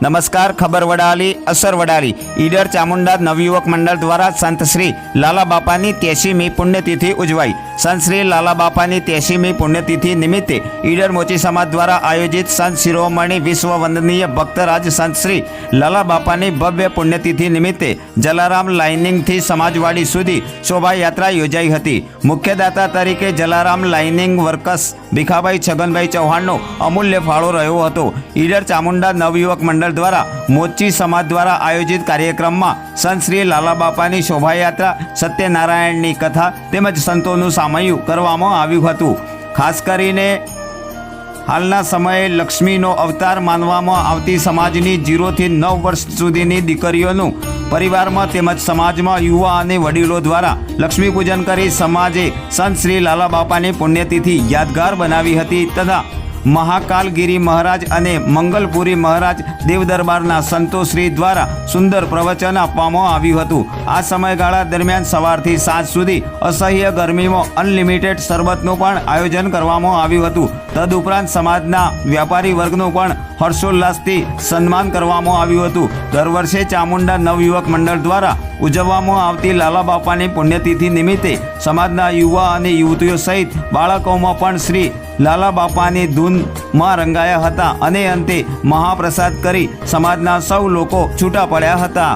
नमस्कार। खबर वडाली असर वडाली ईडर चामुंडा नवयुवक मंडल द्वारा संत श्री लाला बापानी 83મી पुण्यतिथि उजवाई। संत श्री लाला बापानी 83મી पुण्यतिथि निमित्ते ईडर मोची समाज द्वारा आयोजित संत शिरोमणि विश्व वंदनीय भक्तराज संत श्री लाला बापानी भव्य पुण्यतिथि निमित्ते जलाराम लाइनिंग थी समाजवाड़ी सुधी शोभा यात्रा योजाई हती। मुख्य दाता तरीके जलाराम लाइनिंग वर्कर्स भीखाभाई छगनभाई चौहाणनो अमूल्य फाळो रह्यो हतो। ईडर चामुंडा नवयुवक मंडल द्वारा मोची समाज द्वारा आयोजित कार्यक्रम में संत श्री लाला बापानी शोभायात्रा सत्यनारायणनी कथा तेमज संतों सामयु करवामां आव्युं हतुं। खास करीने हालना समये लक्ष्मीनो अवतार मानवामां आवती समाजनी 0 થી 9 वर्ष सुधीनी दीकरीओनुं परिवारमां तेमज समाजमां युवा अने वडीलो द्वारा लक्ष्मी पूजन करी समाजे संत श्री लाला बापानी पुण्यतिथि यादगार बनावी हती तथा महाकालगिरी महाराज अने मंगलपुरी महाराज देवदरबारना संतो श्री द्वारा सुंदर प्रवचन आपवामां आव्युं हतुं। आ समयगाळा दरमियान सवारथी सांज सुधी असह्य गरमीमां अनलिमिटेड शरबतनुं पण आयोजन करवामां आव्युं हतुं। तदुपरांत समाजना व्यापारी वर्गनुं पण हर्षोल्लासथी सन्मान करवामां आव्युं हतुं। दर वर्षे चामुंडा नवयुवक मंडल द्वारा उजववामां आवती लाला बापानी पुण्यतिथि निमित्ते समाजना युवा अने युवतीओ सहित बाळकोमां पण श्री लाला बापानी धून में रंगाया हता अने अंते महाप्रसाद करी समाजना सौ लोको छूटा पड्या हता।